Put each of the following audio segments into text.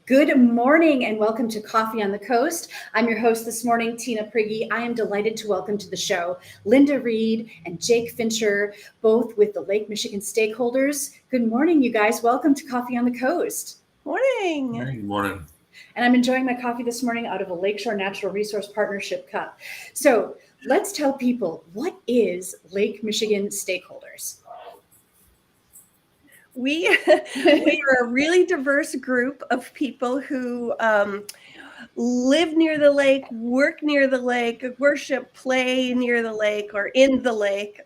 Good morning and welcome to Coffee on the Coast. I'm your host this morning, Tina Prigge. I am delighted to welcome to the show Linda Reid and Jake Fincher, both with the Lake Michigan stakeholders. Good morning, you guys. Welcome to Coffee on the Coast. Morning. Good morning. And I'm enjoying my coffee this morning out of a Lakeshore Natural Resource Partnership cup. So let's tell people, what is Lake Michigan stakeholders? We are a really diverse group of people who live near the lake, work near the lake, worship, play near the lake or in the lake,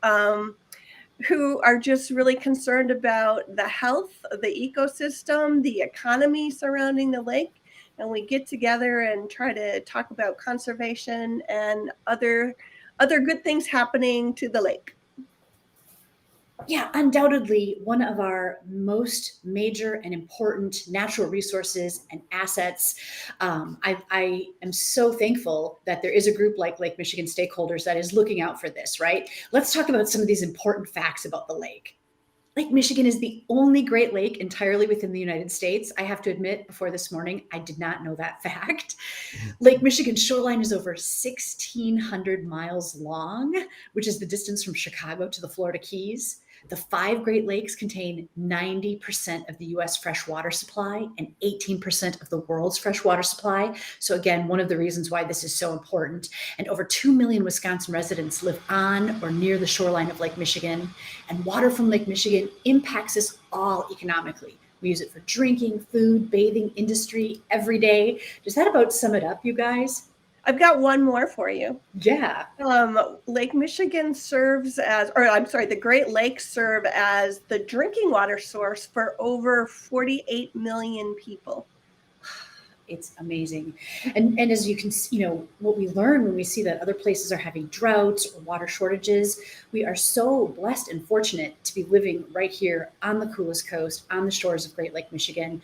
who are just really concerned about the health of the ecosystem, the economy surrounding the lake. And we get together and try to talk about conservation and other good things happening to the lake. Yeah, undoubtedly one of our most major and important natural resources and assets. I am so thankful that there is a group like Lake Michigan Stakeholders that is looking out for this, right? Let's talk about some of these important facts about the lake. Lake Michigan is the only Great Lake entirely within the United States. I have to admit, before this morning, I did not know that fact. Lake Michigan's shoreline is over 1,600 miles long, which is the distance from Chicago to the Florida Keys. The 5 Great Lakes contain 90% of the US freshwater supply and 18% of the world's freshwater supply. So again, one of the reasons why this is so important. And over 2 million Wisconsin residents live on or near the shoreline of Lake Michigan. And water from Lake Michigan impacts us all economically. We use it for drinking, food, bathing, industry every day. Does that about sum it up, you guys? I've got one more for you. Yeah. Lake Michigan the Great Lakes serve as the drinking water source for over 48 million people. It's amazing. And as you can see, what we learn when we see that other places are having droughts or water shortages, we are so blessed and fortunate to be living right here on the coolest coast, on the shores of Great Lake Michigan.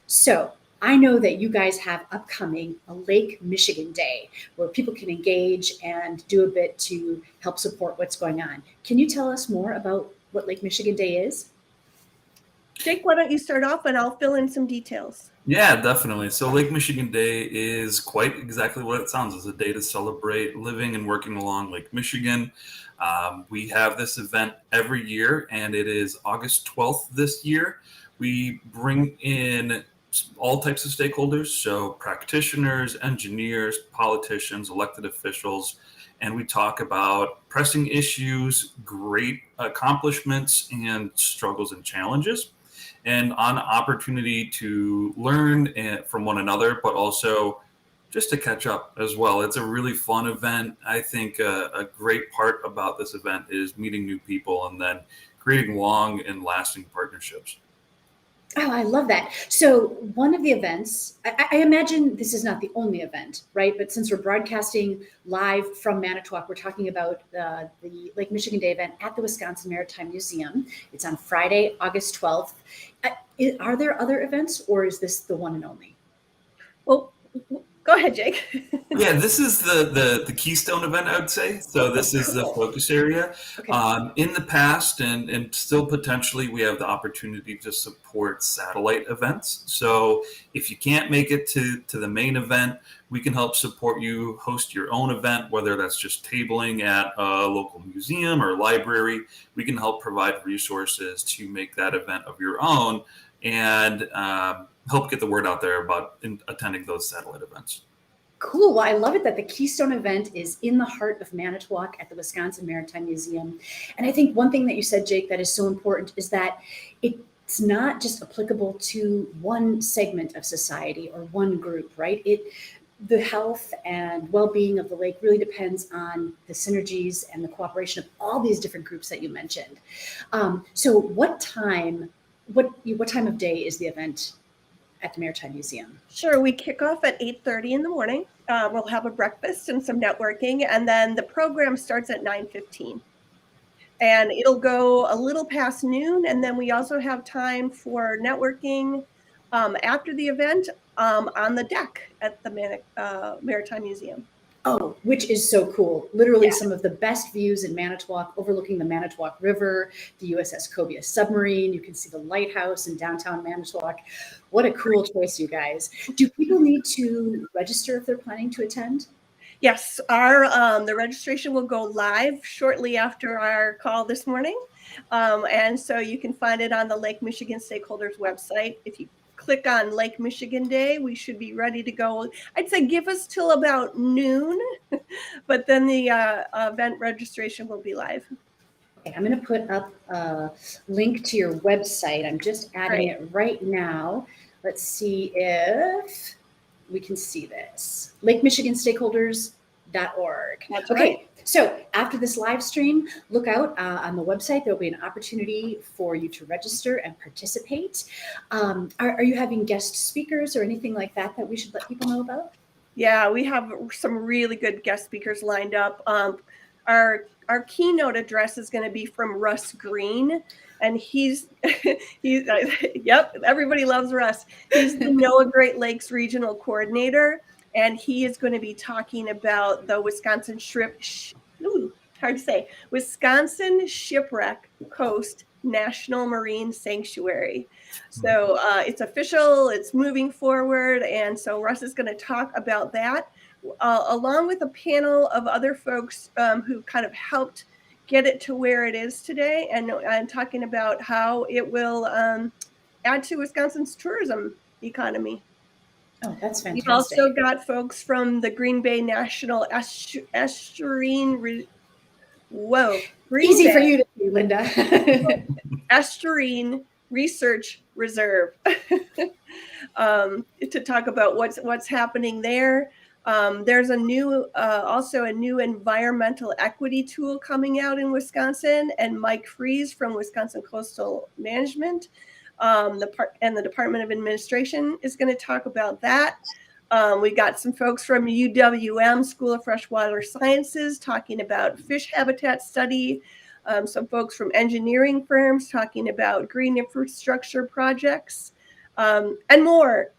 So I know that you guys have upcoming a Lake Michigan Day where people can engage and do a bit to help support what's going on. Can you tell us more about what Lake Michigan Day is? Jake, why don't you start off and I'll fill in some details. Yeah, definitely. So Lake Michigan Day is quite exactly what it sounds. It's a day to celebrate living and working along Lake Michigan. We have this event every year, and it is August 12th this year. We bring in all types of stakeholders, so practitioners, engineers, politicians, elected officials, and we talk about pressing issues, great accomplishments, and struggles and challenges, and on opportunity to learn from one another, but also just to catch up as well. It's a really fun event. I think a great part about this event is meeting new people and then creating long and lasting partnerships. Oh, I love that. So one of the events, I imagine this is not the only event, right? But since we're broadcasting live from Manitowoc, we're talking about the Lake Michigan Day event at the Wisconsin Maritime Museum. It's on Friday, August 12th. Are there other events, or is this the one and only? Well, go ahead, Jake. Yeah, this is the keystone event, I would say. So this is the focus area. Okay. In the past and still potentially, we have the opportunity to support satellite events. So if you can't make it to the main event, we can help support you host your own event, whether that's just tabling at a local museum or library. We can help provide resources to make that event of your own and help get the word out there about attending those satellite events. Cool. Well, I love it that the Keystone event is in the heart of Manitowoc at the Wisconsin Maritime Museum. And I think one thing that you said, Jake, that is so important is that it's not just applicable to one segment of society or one group, right? The health and well-being of the lake really depends on the synergies and the cooperation of all these different groups that you mentioned. So what time of day is the event at the Maritime Museum? Sure. We kick off at 8:30 in the morning. We'll have a breakfast and some networking, and then the program starts at 9:15. And it'll go a little past noon, and then we also have time for networking after the event on the deck at the Maritime Museum. Oh, which is so cool. Literally some of the best views in Manitowoc, overlooking the Manitowoc River, the USS Cobia submarine. You can see the lighthouse in downtown Manitowoc. What a cool choice, you guys. Do people need to register if they're planning to attend? Yes, the registration will go live shortly after our call this morning. And so you can find it on the Lake Michigan Stakeholders website. If you click on Lake Michigan Day, we should be ready to go. I'd say give us till about noon, but then the event registration will be live. Okay, I'm going to put up a link to your website. I'm just adding it right now. Let's see if we can see this. LakeMichiganStakeholders.org. That's okay, right. So after this live stream, look out on the website. There'll be an opportunity for you to register and participate. Are you having guest speakers or anything like that that we should let people know about? Yeah, we have some really good guest speakers lined up. Our keynote address is going to be from Russ Green, and he's yep, everybody loves Russ. He's the NOAA Great Lakes Regional Coordinator, and he is going to be talking about the Wisconsin Wisconsin Shipwreck Coast National Marine Sanctuary. So it's official, it's moving forward, and so Russ is going to talk about that. Along with a panel of other folks who kind of helped get it to where it is today, and talking about how it will add to Wisconsin's tourism economy. Oh, that's fantastic. We've also got folks from the Green Bay National Estuarine. Easy for you to do, Linda. Estuarine Research Reserve to talk about what's happening there. There's also a new environmental equity tool coming out in Wisconsin, and Mike Fries from Wisconsin Coastal Management, the Department of Administration is going to talk about that. We got some folks from UWM School of Freshwater Sciences talking about fish habitat study. Some folks from engineering firms talking about green infrastructure projects, and more.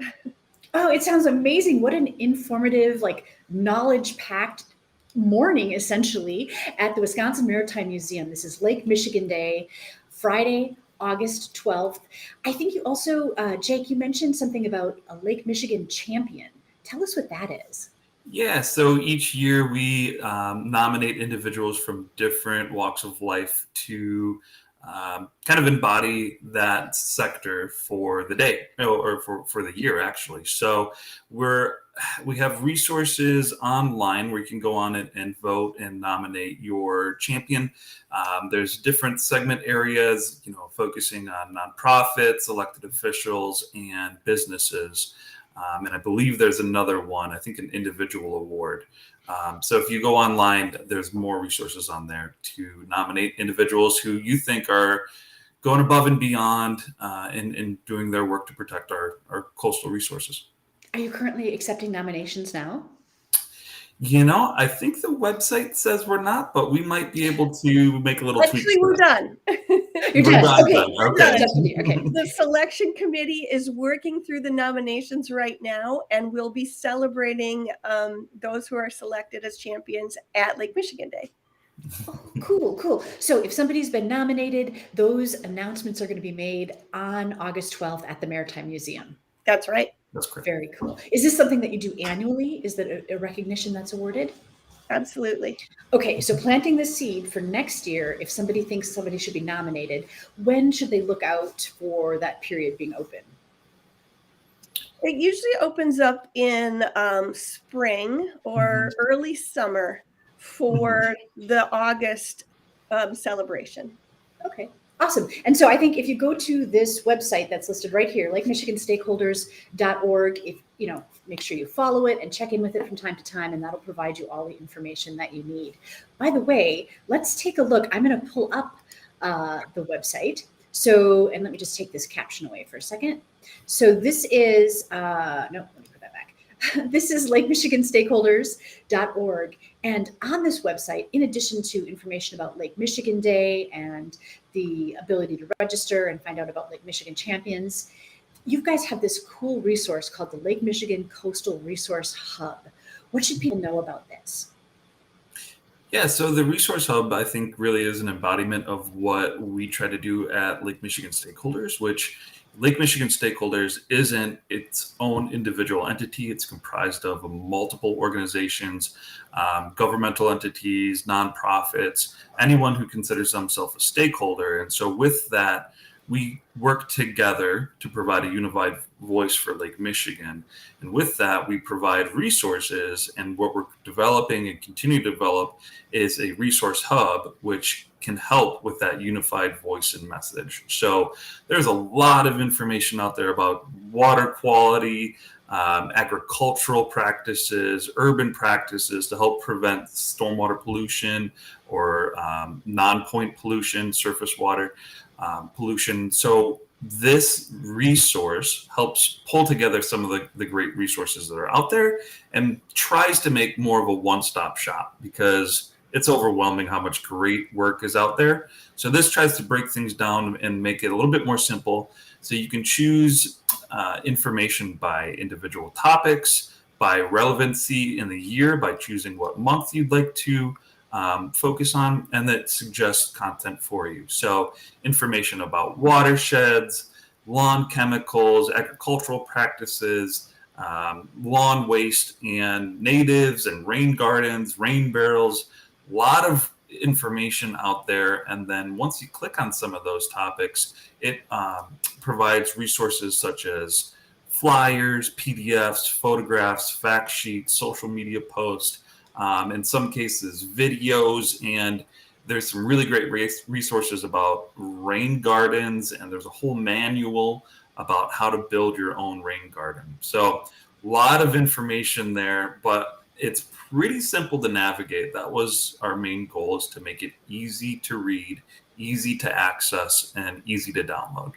Oh, it sounds amazing. What an informative, knowledge-packed morning, essentially, at the Wisconsin Maritime Museum. This is Lake Michigan Day, Friday, August 12th. I think you also, Jake, you mentioned something about a Lake Michigan champion. Tell us what that is. Yeah, so each year we nominate individuals from different walks of life to kind of embody that sector for the day, or for the year, actually. So we have resources online where you can go on and vote and nominate your champion. There's different segment areas, focusing on nonprofits, elected officials, and businesses. And I believe there's another one, I think an individual award. So if you go online, there's more resources on there to nominate individuals who you think are going above and beyond in doing their work to protect our coastal resources. Are you currently accepting nominations now? I think the website says we're not, but we might be able to make a little tweak. Actually, we're done. You're done. Okay. Okay. The selection committee is working through the nominations right now, and we'll be celebrating those who are selected as champions at Lake Michigan Day. Oh, cool. So if somebody's been nominated, those announcements are going to be made on August 12th at the Maritime Museum. That's right. That's correct. Very cool. Is this something that you do annually? Is that a recognition that's awarded? Absolutely. Okay, so planting the seed for next year, if somebody thinks somebody should be nominated, when should they look out for that period being open? It usually opens up in spring or early summer for the August celebration. Okay, awesome. And so I think if you go to this website that's listed right here, LakeMichiganStakeholders.org, make sure you follow it and check in with it from time to time, and that'll provide you all the information that you need. By the way, let's take a look. I'm going to pull up the website. So, and let me just take this caption away for a second. So this is, let me put that back. This is LakeMichiganStakeholders.org. And on this website, in addition to information about Lake Michigan Day and the ability to register and find out about Lake Michigan champions, you guys have this cool resource called the Lake Michigan Coastal Resource Hub. What should people know about this? Yeah, so the Resource Hub, I think, really is an embodiment of what we try to do at Lake Michigan Stakeholders, which Lake Michigan Stakeholders isn't its own individual entity. It's comprised of multiple organizations, governmental entities, nonprofits, anyone who considers themselves a stakeholder. And so with that, we work together to provide a unified voice for Lake Michigan. And with that, we provide resources. And what we're developing and continue to develop is a resource hub, which can help with that unified voice and message. So there's a lot of information out there about water quality, agricultural practices, urban practices to help prevent stormwater pollution or non-point pollution, surface water pollution. So this resource helps pull together some of the great resources that are out there and tries to make more of a one-stop shop, because it's overwhelming how much great work is out there. So this tries to break things down and make it a little bit more simple. So you can choose information by individual topics, by relevancy in the year, by choosing what month you'd like to focus on, and that suggests content for you. So information about watersheds, lawn chemicals, agricultural practices, lawn waste and natives and rain gardens, rain barrels, a lot of information out there. And then once you click on some of those topics, it provides resources such as flyers, PDFs, photographs, fact sheets, social media posts, in some cases videos, and there's some really great resources about rain gardens, and there's a whole manual about how to build your own rain garden. So a lot of information there, but it's pretty simple to navigate. That was our main goal, is to make it easy to read, easy to access, and easy to download.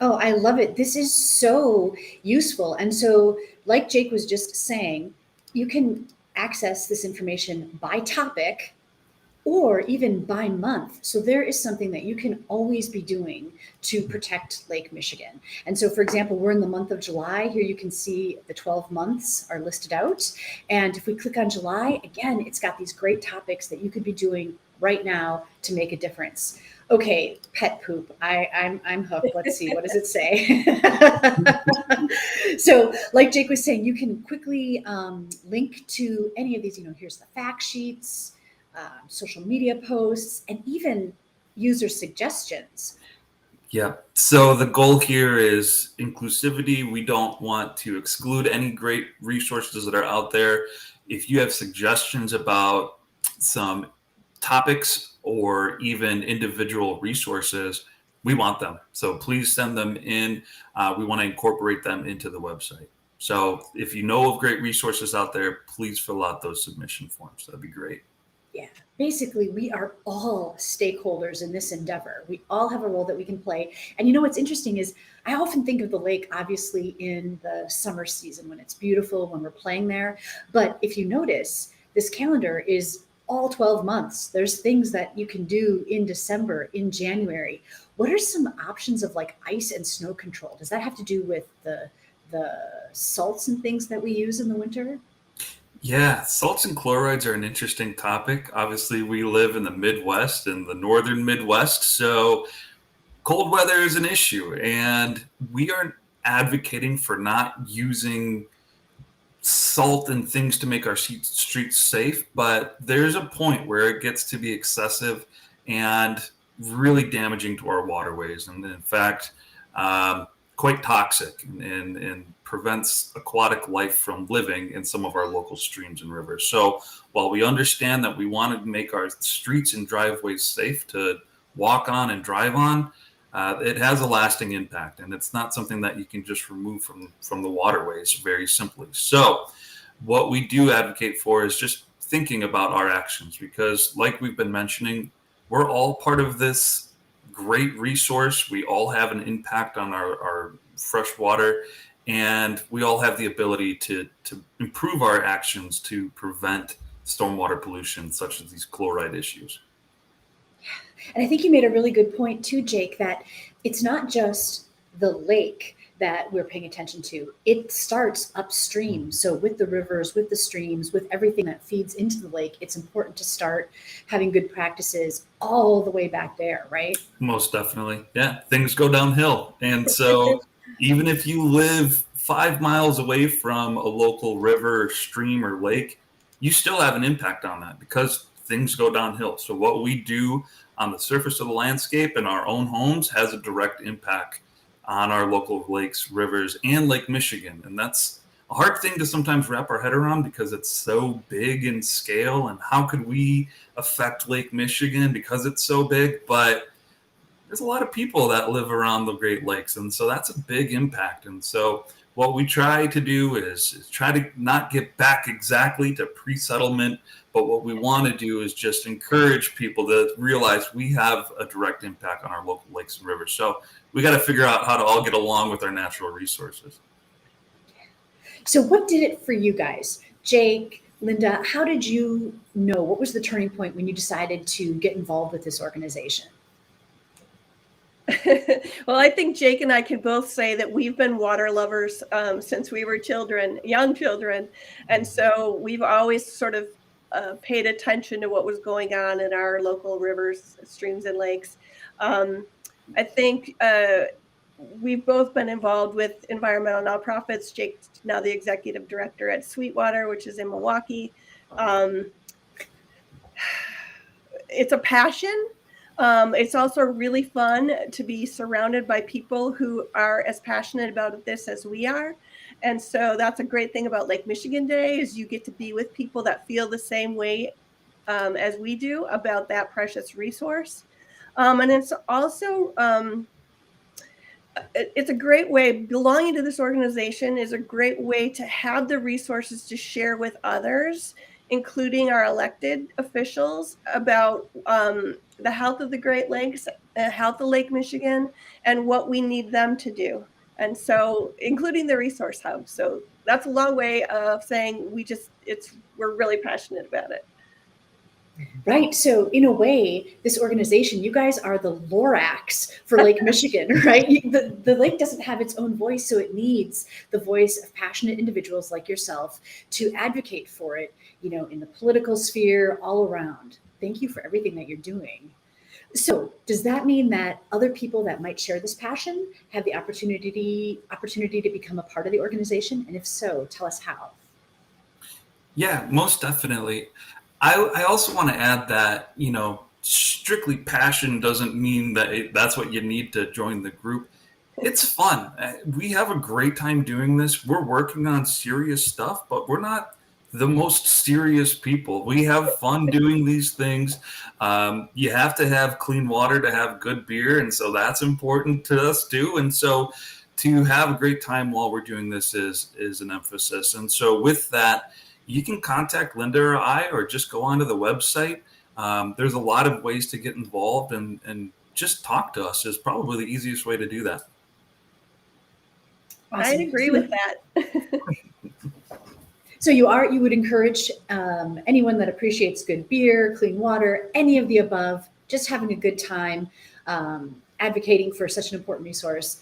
Oh, I love it. This is so useful. And so, like Jake was just saying, you can access this information by topic or even by month. So there is something that you can always be doing to protect Lake Michigan. And so, for example, we're in the month of July. Here you can see the 12 months are listed out. And if we click on July, again, it's got these great topics that you could be doing right now to make a difference. Okay, pet poop. I'm hooked. Let's see. What does it say? So, like Jake was saying, you can quickly link to any of these. Here's the fact sheets, social media posts, and even user suggestions. Yeah. So the goal here is inclusivity. We don't want to exclude any great resources that are out there. If you have suggestions about some topics or even individual resources, we want them. So please send them in. We want to incorporate them into the website. So if you know of great resources out there, please fill out those submission forms. That'd be great. Yeah, basically, we are all stakeholders in this endeavor. We all have a role that we can play. And what's interesting is I often think of the lake, obviously, in the summer season when it's beautiful, when we're playing there. But if you notice, this calendar is all 12 months. There's things that you can do in December, in January. What are some options of like ice and snow control? Does that have to do with the salts and things that we use in the winter? Yeah, salts and chlorides are an interesting topic. Obviously, we live in the Midwest, in the northern Midwest, so cold weather is an issue, and we aren't advocating for not using salt and things to make our streets safe, but there's a point where it gets to be excessive and really damaging to our waterways, and in fact, quite toxic and prevents aquatic life from living in some of our local streams and rivers. So while we understand that we want to make our streets and driveways safe to walk on and drive on, it has a lasting impact, and it's not something that you can just remove from the waterways very simply. So what we do advocate for is just thinking about our actions, because like we've been mentioning, we're all part of this great resource. We all have an impact on our fresh water, and we all have the ability to improve our actions to prevent stormwater pollution, such as these chloride issues. And I think you made a really good point too, Jake, that it's not just the lake that we're paying attention to. It starts upstream. So with the rivers, with the streams, with everything that feeds into the lake, it's important to start having good practices all the way back there, right? Most definitely. Yeah, things go downhill. And so even if you live 5 miles away from a local river, stream, or lake, you still have an impact on that because things go downhill. So what we do on the surface of the landscape in our own homes has a direct impact on our local lakes, rivers, and Lake Michigan. And that's a hard thing to sometimes wrap our head around because it's so big in scale. And how could we affect Lake Michigan because it's so big? But there's a lot of people that live around the Great Lakes, and so that's a big impact. And so what we try to do is try to not get back exactly to pre-settlement, but what we want to do is just encourage people to realize we have a direct impact on our local lakes and rivers. So we got to figure out how to all get along with our natural resources. So what did it for you guys? Jake, Linda, how did you know? What was the turning point when you decided to get involved with this organization? Well, I think Jake and I can both say that we've been water lovers since we were children, young children. And so we've always sort of paid attention to what was going on in our local rivers, streams, and lakes. I think we've both been involved with environmental nonprofits. Jake's now the executive director at Sweetwater, which is in Milwaukee. It's a passion. It's also really fun to be surrounded by people who are as passionate about this as we are. And so that's a great thing about Lake Michigan Day is you get to be with people that feel the same way as we do about that precious resource. And it's also, it's a great way, belonging to this organization is a great way to have the resources to share with others, including our elected officials, about the health of the Great Lakes, the health of Lake Michigan, and what we need them to do. And so, including the resource hub. So that's a long way of saying we're really passionate about it. Right. So in a way, this organization, you guys are the Lorax for Lake Michigan, right? The lake doesn't have its own voice, so it needs the voice of passionate individuals like yourself to advocate for it, in the political sphere, all around. Thank you for everything that you're doing. So does that mean that other people that might share this passion have the opportunity to become a part of the organization? And if so, tell us how. Yeah, most definitely. I also want to add that, strictly passion doesn't mean that that's what you need to join the group. It's fun. We have a great time doing this. We're working on serious stuff, but we're not the most serious people. We have fun doing these things. You have to have clean water to have good beer, and so that's important to us too. And so to have a great time while we're doing this is an emphasis. And so with that, you can contact Linda or I, or just go onto the website. There's a lot of ways to get involved, and just talk to us is probably the easiest way to do that. Awesome. I'd agree with that. So you would encourage anyone that appreciates good beer, clean water, any of the above, just having a good time, advocating for such an important resource.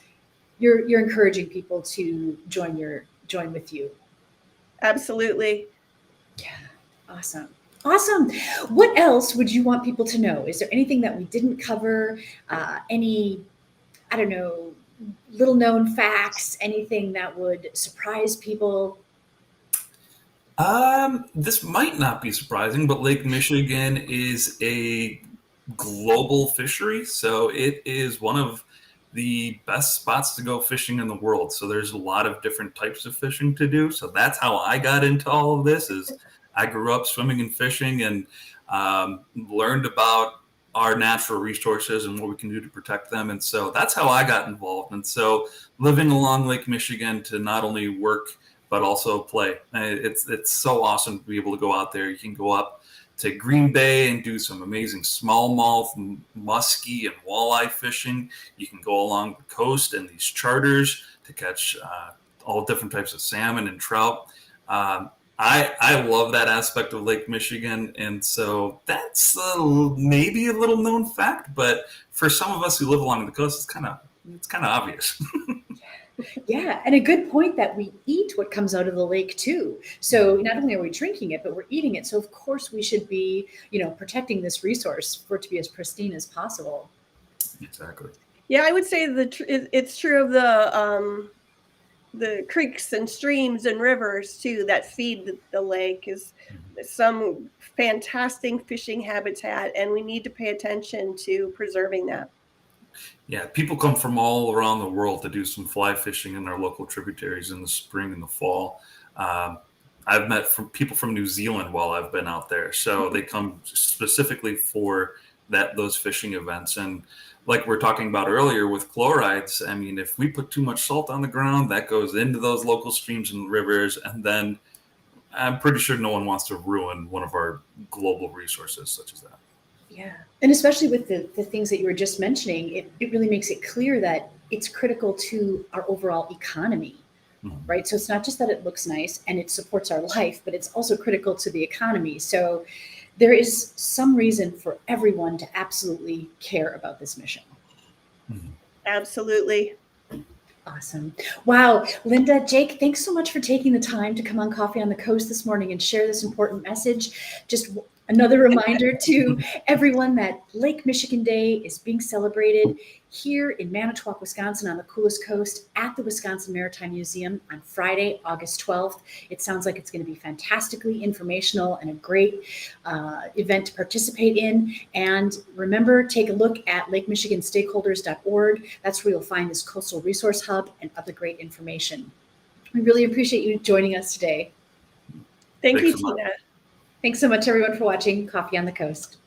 You're encouraging people to join with you. Absolutely. Yeah. Awesome. What else would you want people to know? Is there anything that we didn't cover? Any, little known facts, anything that would surprise people? This might not be surprising, but Lake Michigan is a global fishery. So it is one of the best spots to go fishing in the world. So there's a lot of different types of fishing to do. So that's how I got into all of this. Is I grew up swimming and fishing, and learned about our natural resources and what we can do to protect them. And so that's how I got involved. And so living along Lake Michigan to not only work but also play. It's so awesome to be able to go out there. You can go up to Green Bay and do some amazing smallmouth, muskie, and walleye fishing. You can go along the coast in these charters to catch all different types of salmon and trout. I love that aspect of Lake Michigan, and so that's maybe a little known fact, but for some of us who live along the coast, it's kind of obvious. Yeah, and a good point that we eat what comes out of the lake too. So not only are we drinking it, but we're eating it. So of course we should be, protecting this resource for it to be as pristine as possible. Exactly. Yeah, I would say it's true of the creeks and streams and rivers too that feed the lake is some fantastic fishing habitat, and we need to pay attention to preserving that. Yeah, people come from all around the world to do some fly fishing in our local tributaries in the spring and the fall. Um, I've met people from New Zealand while I've been out there, so they come specifically for those fishing events. And like we're talking about earlier with chlorides, I mean, if we put too much salt on the ground, that goes into those local streams and rivers, and then I'm pretty sure no one wants to ruin one of our global resources such as that. Yeah. And especially with the things that you were just mentioning, it really makes it clear that it's critical to our overall economy, right? So it's not just that it looks nice and it supports our life, but it's also critical to the economy. So there is some reason for everyone to absolutely care about this mission. Absolutely. Awesome. Wow. Linda, Jake, thanks so much for taking the time to come on Coffee on the Coast this morning and share this important message. Just another reminder to everyone that Lake Michigan Day is being celebrated here in Manitowoc, Wisconsin on the coolest coast at the Wisconsin Maritime Museum on Friday, August 12th. It sounds like it's going to be fantastically informational and a great event to participate in. And remember, take a look at lakemichiganstakeholders.org. That's where you'll find this coastal resource hub and other great information. We really appreciate you joining us today. Thank you, so much. Tina. Thanks so much, everyone, for watching Coffee on the Coast.